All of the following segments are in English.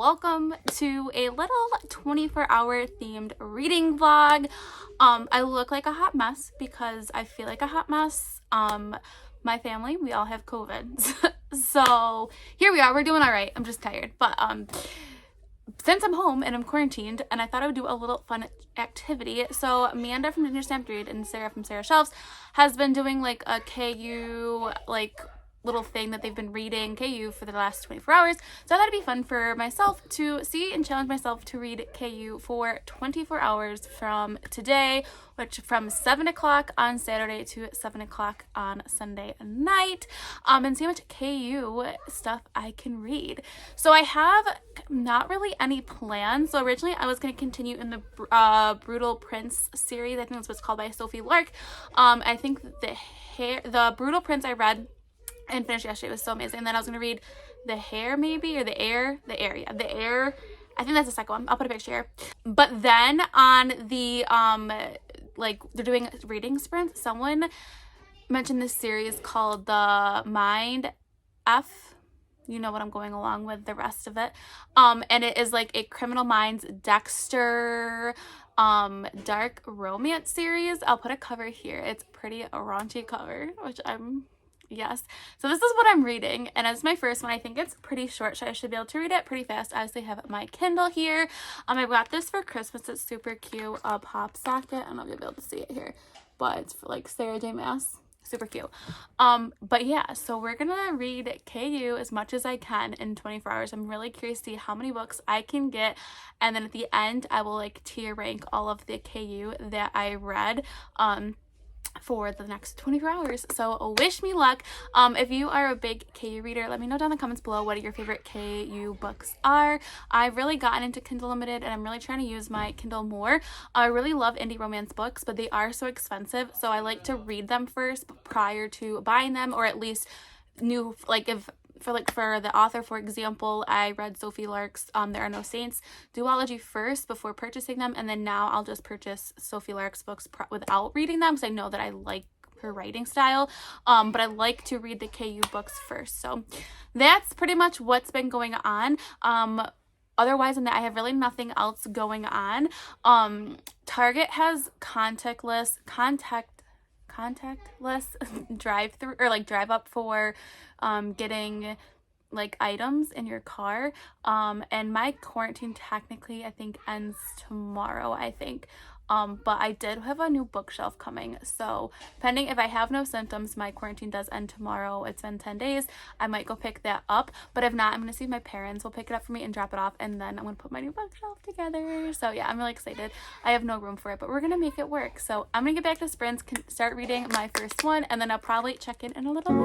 welcome to a little 24-hour themed reading vlog. I look like a hot mess because I feel like a hot mess. My family, we all have COVID. So here we are, we're doing all right. I'm just tired, but since I'm home and I'm quarantined, and I thought I would do a little fun activity. So Amanda from Ginger Stamped Read and Sarah from Sarah Shelves has been doing like a KU little thing that they've been reading KU for the last 24 hours. So I thought it'd be fun for myself to see and challenge myself to read KU for 24 hours from today, which from 7 o'clock on Saturday to 7 o'clock on Sunday night, and see how much KU stuff I can read. So I have not really any plans. So originally I was going to continue in the Brutal Prince series. I think that's what it's called, by Sophie Lark. I think the Brutal Prince I read and finished yesterday. It was so amazing. And then I was going to read The Hair, maybe, or The Air. The Air. I think that's the second one. I'll put a picture here. But then on the, they're doing reading sprints. Someone mentioned this series called The Mind F. You know what I'm going along with the rest of it. And it is like a Criminal Minds Dexter dark romance series. I'll put a cover here. It's pretty a raunchy cover, which yes. So this is what I'm reading, and it's my first one. I think it's pretty short, so I should be able to read it pretty fast. I obviously have my Kindle here. I got this for Christmas. It's super cute. A pop socket. I don't know if you'll be able to see it here, but it's for like Sarah J. Maas. Super cute. But yeah, so we're gonna read KU as much as I can in 24 hours. I'm really curious to see how many books I can get, and then at the end I will like tier rank all of the KU that I read for the next 24 hours. So wish me luck. If you are a big KU reader, let me know down in the comments below what your favorite KU books are. I've really gotten into Kindle Unlimited, and I'm really trying to use my Kindle more. I really love indie romance books, but they are so expensive, so I like to read them first prior to buying them, or at least for the author, for example, I read Sophie Lark's There Are No Saints duology first before purchasing them, and then now I'll just purchase Sophie Lark's books without reading them, because I know that I like her writing style, but I like to read the KU books first. So that's pretty much what's been going on. Otherwise than that, I have really nothing else going on. Target has contactless drive-through, or drive up for getting items in your car, and my quarantine technically I think ends tomorrow, but I did have a new bookshelf coming, so depending if I have no symptoms, my quarantine does end tomorrow. It's been 10 days. I might go pick that up, but if not, I'm gonna see if my parents will pick it up for me and drop it off, and then I'm gonna put my new bookshelf together. So yeah, I'm really excited. I have no room for it, but we're gonna make it work. So I'm gonna get back to sprints, start reading my first one, and then I'll probably check in a little bit.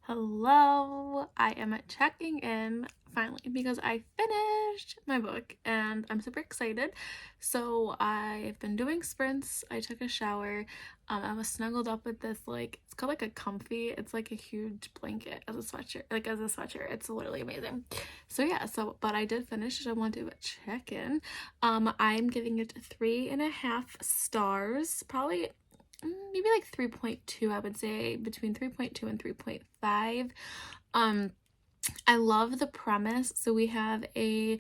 Hello, I am checking in finally because I finished my book and I'm super excited. So I've been doing sprints. I took a shower. I was snuggled up with this it's called a comfy. It's like a huge blanket as a sweatshirt. It's literally amazing. So yeah, but I did finish. I want to check in. I'm giving it 3.5 stars, probably maybe 3.2. I would say between 3.2 and 3.5. I love the premise. So we have a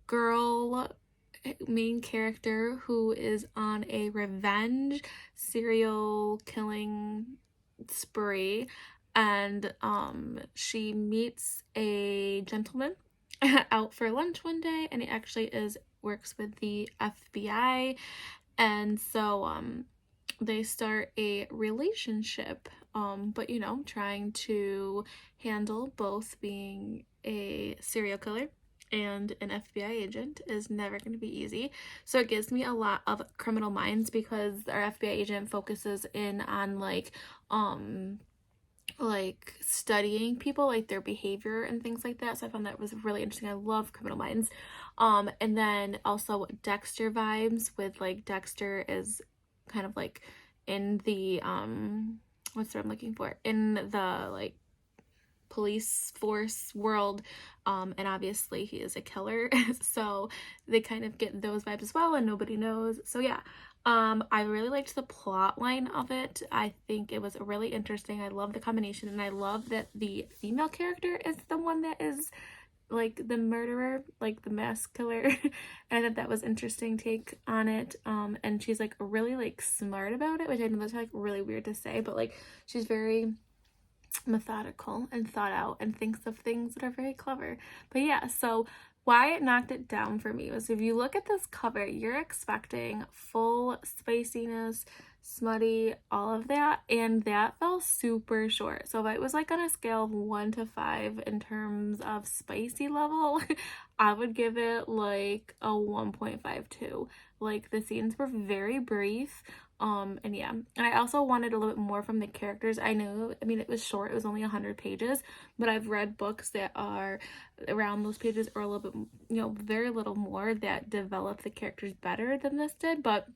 girl main character who is on a revenge serial killing spree, and she meets a gentleman out for lunch one day, and he actually works with the FBI, and so they start a relationship, but trying to handle both being a serial killer and an FBI agent is never going to be easy. So it gives me a lot of Criminal Minds, because our FBI agent focuses in on studying people, their behavior and things like that. So I found that was really interesting. I love Criminal Minds. And then also Dexter vibes, with Dexter is kind of in the what's the word I'm looking for, in the police force world, and obviously he is a killer, so they kind of get those vibes as well, and nobody knows. So yeah, I really liked the plot line of it. I think it was really interesting. I love the combination, and I love that the female character is the one that is like the murderer, like the mass killer. And I thought that was interesting take on it. And she's like really like smart about it, which I know that's like really weird to say, but like she's very methodical and thought out and thinks of things that are very clever. But yeah, so why it knocked it down for me was if you look at this cover, you're expecting full spiciness, smutty, all of that, and that fell super short. So if it was like on a scale of 1 to 5 in terms of spicy level, I would give it like a 1.52. Like the scenes were very brief. And yeah, and I also wanted a little bit more from the characters. I mean, it was short, it was only 100 pages, but I've read books that are around those pages or a little bit, very little more, that develop the characters better than this did. But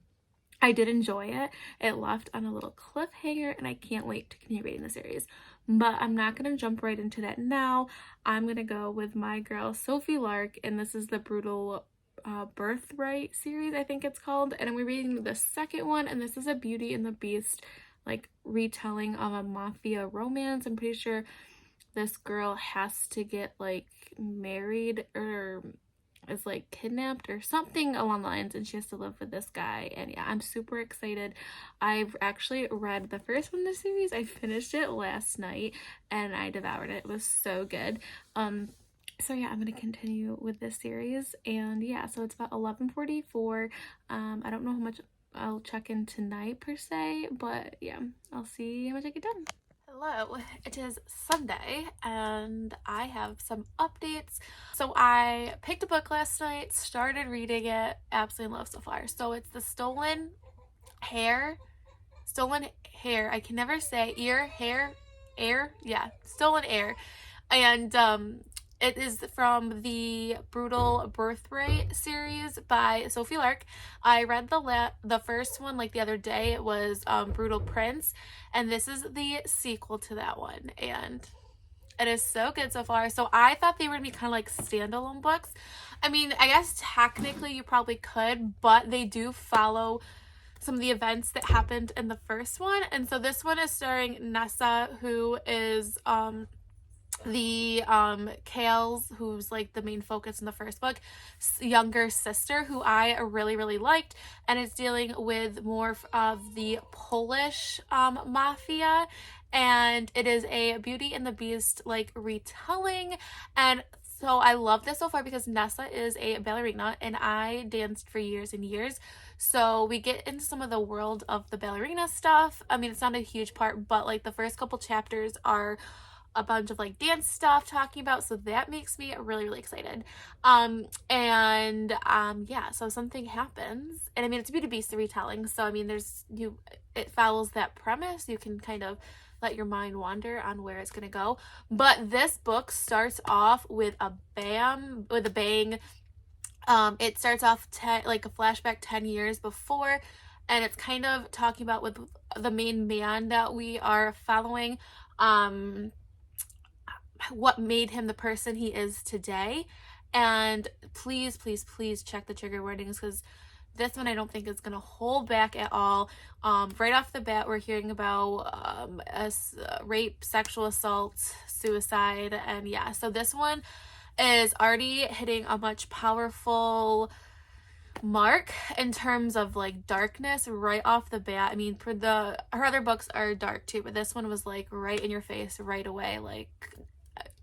I did enjoy it. It left on a little cliffhanger, and I can't wait to continue reading the series. But I'm not going to jump right into that now. I'm going to go with my girl Sophie Lark, and this is the Brutal Birthright series, I think it's called, and we're reading the second one, and this is a Beauty and the Beast like retelling of a mafia romance. I'm pretty sure this girl has to get like married or is like kidnapped or something along the lines, and she has to live with this guy. And yeah, I'm super excited. I've actually read the first one in the series. I finished it last night and I devoured it. It was so good. So yeah, I'm going to continue with this series, and yeah, so it's about 11:44. I don't know how much I'll check in tonight per se, but yeah, I'll see how much I get done. Hello, it is Sunday and I have some updates. So I picked a book last night, started reading it, absolutely love so far. So it's the Hair, Stolen Hair, I can never say, Stolen Heir. And it is from the Brutal Birthright series by Sophie Lark. I read the first one like the other day. It was Brutal Prince, and this is the sequel to that one, and it is so good so far. So I thought they were gonna be kind of like standalone books. I mean, I guess technically you probably could, but they do follow some of the events that happened in the first one. And so this one is starring Nessa, who is the Kale's, who's like the main focus in the first book, younger sister, who I really liked, and it's dealing with more of the Polish mafia, and it is a Beauty and the Beast like retelling. And so I love this so far because Nessa is a ballerina and I danced for years and years. So we get into some of the world of the ballerina stuff. I mean, it's not a huge part, but like the first couple chapters are a bunch of like dance stuff talking about, so that makes me really excited. Yeah, so something happens, and I mean, it's Beauty Beast retelling, so I mean, it follows that premise. You can kind of let your mind wander on where it's gonna go, but this book starts off with a bang. It starts off like a flashback 10 years before, and it's kind of talking about with the main man that we are following, what made him the person he is today. And please check the trigger warnings, because this one I don't think is going to hold back at all. Right off the bat, we're hearing about rape, sexual assault, suicide, and yeah, so this one is already hitting a much powerful mark in terms of like darkness right off the bat. I mean, her other books are dark too, but this one was like right in your face right away, like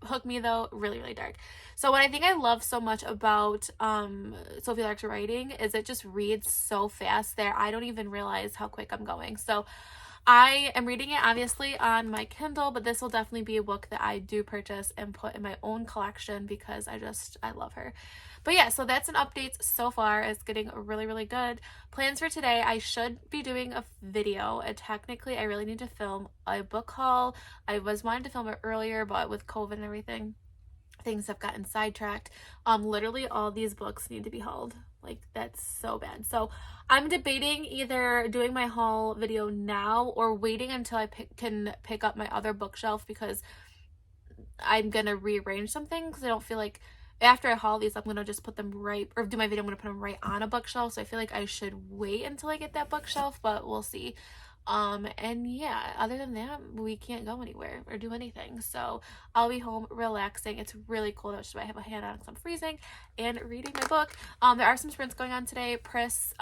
hooked me though, really dark. So what I think I love so much about Sophie Lark's writing is it just reads so fast that I don't even realize how quick I'm going. So I am reading it obviously on my Kindle, but this will definitely be a book that I do purchase and put in my own collection because I love her. But yeah, so that's an update so far. It's getting really good. Plans for today, I should be doing a video, and technically I really need to film a book haul. I was wanting to film it earlier, but with COVID and everything, things have gotten sidetracked. Literally all these books need to be hauled. Like, that's so bad. So I'm debating either doing my haul video now or waiting until I can pick up my other bookshelf, because I'm gonna rearrange something because I don't feel like after I haul these, I'm gonna just put them right, or do my video, I'm gonna put them right on a bookshelf. So I feel like I should wait until I get that bookshelf, but we'll see. And yeah, other than that, we can't go anywhere or do anything. So I'll be home relaxing. It's really cold, which is why I have a hat on because I'm freezing, and reading my book. There are some sprints going on today. Pris,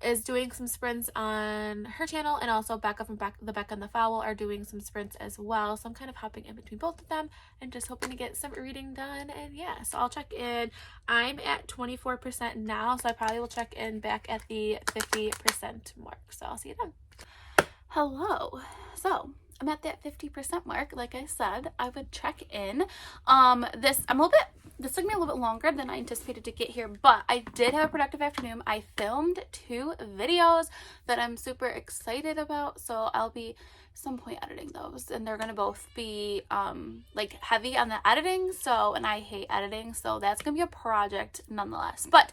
is doing some sprints on her channel, and also Becca from the Becca and the Fowl are doing some sprints as well. So I'm kind of hopping in between both of them and just hoping to get some reading done. And yeah, so I'll check in. I'm at 24% now, so I probably will check in back at the 50% mark. So I'll see you then. Hello. So I'm at that 50% mark. Like I said, I would check in. This took me a little bit longer than I anticipated to get here, but I did have a productive afternoon. I filmed 2 videos that I'm super excited about, so I'll be some point editing those, and they're gonna both be like heavy on the editing, and I hate editing, so that's gonna be a project nonetheless. But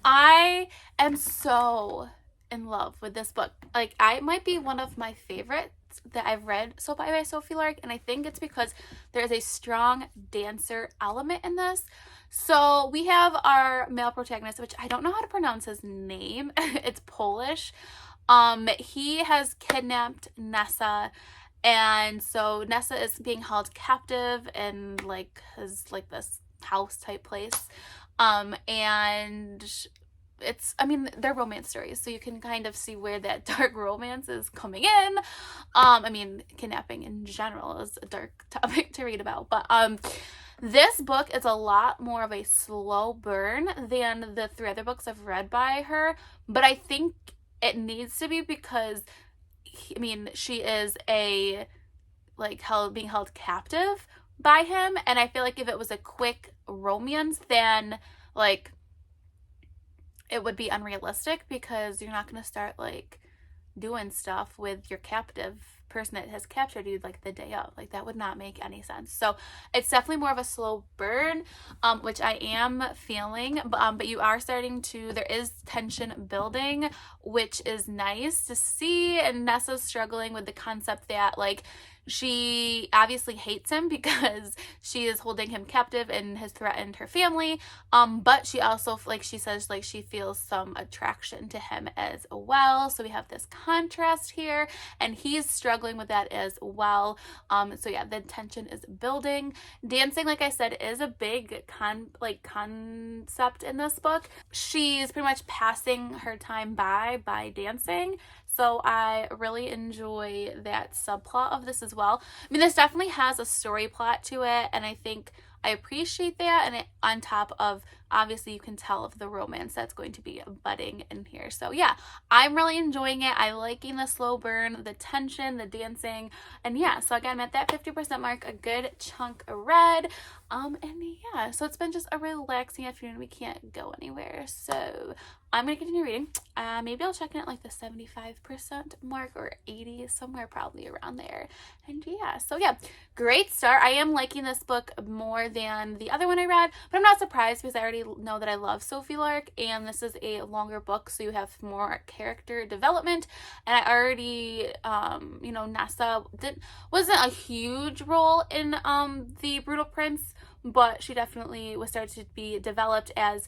I am so in love with this book. Like, I might be one of my favorites that I've read so far by Sophie Lark, and I think it's because there's a strong dancer element in this. So we have our male protagonist, which I don't know how to pronounce his name. It's Polish. He has kidnapped Nessa, and so Nessa is being held captive in like his like this house type place. And they're romance stories, so you can kind of see where that dark romance is coming in. Kidnapping in general is a dark topic to read about, but this book is a lot more of a slow burn than the 3 other books I've read by her, but I think it needs to be because she is being held captive by him, and I feel like if it was a quick romance, then like it would be unrealistic, because you're not going to start like doing stuff with your captive person that has captured you like the day of. Like, that would not make any sense. So it's definitely more of a slow burn, which I am feeling, but you are starting to, there is tension building, which is nice to see. And Nessa's struggling with the concept that like she obviously hates him because she is holding him captive and has threatened her family, but she also, like she says, like she feels some attraction to him as well. So we have this contrast here, and he's struggling with that as well. So yeah, the tension is building. Dancing, like I said, is a big concept in this book. She's pretty much passing her time by dancing. So I really enjoy that subplot of this as well. This definitely has a story plot to it, and I think I appreciate that. And on top of, obviously, you can tell of the romance that's going to be budding in here. So yeah, I'm really enjoying it. I'm liking the slow burn, the tension, the dancing, and yeah. So again, I'm at that 50% mark, a good chunk of read. And yeah, so it's been just a relaxing afternoon. We can't go anywhere, so I'm gonna continue reading. Maybe I'll check in at like the 75% mark, or 80, somewhere probably around there. And yeah, so yeah, great start. I am liking this book more than the other one I read, but I'm not surprised because I already know that I love Sophie Lark, and this is a longer book, so you have more character development. And I already, Nessa wasn't a huge role in The Brutal Prince, but she definitely was started to be developed as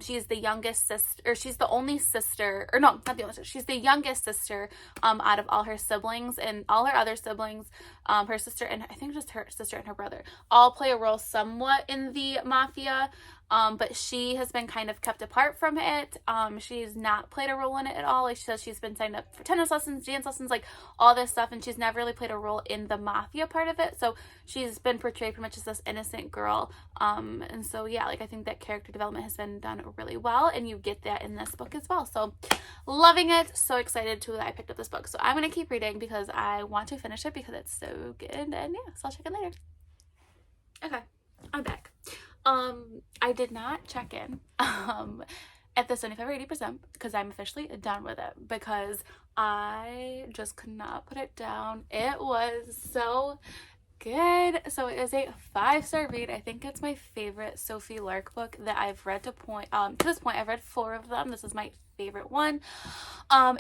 she is the youngest sister, or she's the only sister, or no, not the only sister, she's the youngest sister out of all her siblings, and all her other siblings, her sister and I think just her sister and her brother, all play a role somewhat in the mafia. But she has been kind of kept apart from it. She's not played a role in it at all. Like, she says she's been signed up for tennis lessons, dance lessons, like all this stuff, and she's never really played a role in the mafia part of it. So she's been portrayed pretty much as this innocent girl. And so yeah, like I think that character development has been done really well, and you get that in this book as well. So loving it. So excited that I picked up this book. So I'm gonna keep reading because I want to finish it because it's so good. And yeah, so I'll check in later. Okay, I'm back. I did not check in at the 75 or 80% because I'm officially done with it, because I just could not put it down. It was so good. So it is a 5-star read. I think it's my favorite Sophie Lark book that I've read to this point. I've read 4 of them. This is my favorite one.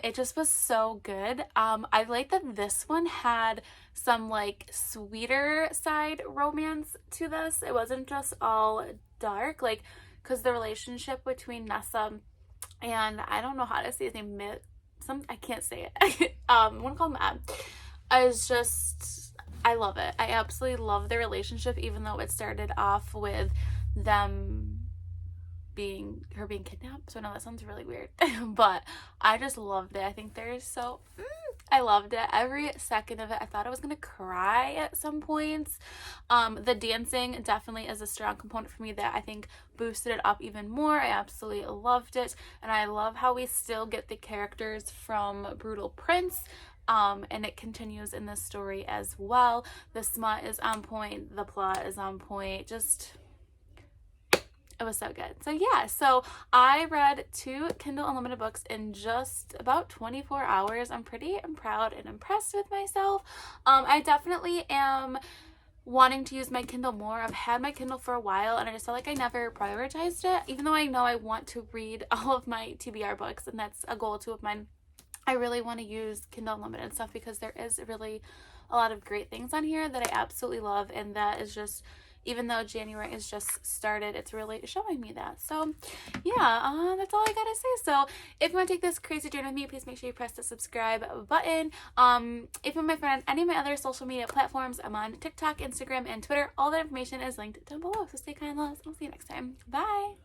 It just was so good. I like that this one had some like sweeter side romance to this. It wasn't just all dark, like, because the relationship between Nessa and I don't know how to say his name, I can't say it. I want to call him Ed. Is just, I love it. I absolutely love their relationship, even though it started off with her being kidnapped. So I know that sounds really weird, but I just loved it. I think I loved it. Every second of it. I thought I was gonna cry at some points. The dancing definitely is a strong component for me that I think boosted it up even more. I absolutely loved it, and I love how we still get the characters from Brutal Prince. And it continues in this story as well. The smut is on point, the plot is on point, just, it was so good. So yeah, so I read 2 Kindle Unlimited books in just about 24 hours. I'm pretty proud and impressed with myself. I definitely am wanting to use my Kindle more. I've had my Kindle for a while and I just felt like I never prioritized it, even though I know I want to read all of my TBR books, and that's a goal too of mine. I really want to use Kindle Unlimited stuff because there is really a lot of great things on here that I absolutely love, and that is just, even though January is just started, it's really showing me that. So yeah, that's all I gotta say. So if you want to take this crazy journey with me, please make sure you press the subscribe button. If you want my friend on any of my other social media platforms, I'm on TikTok, Instagram, and Twitter. All that information is linked down below, so stay kind, loves. I'll see you next time. Bye.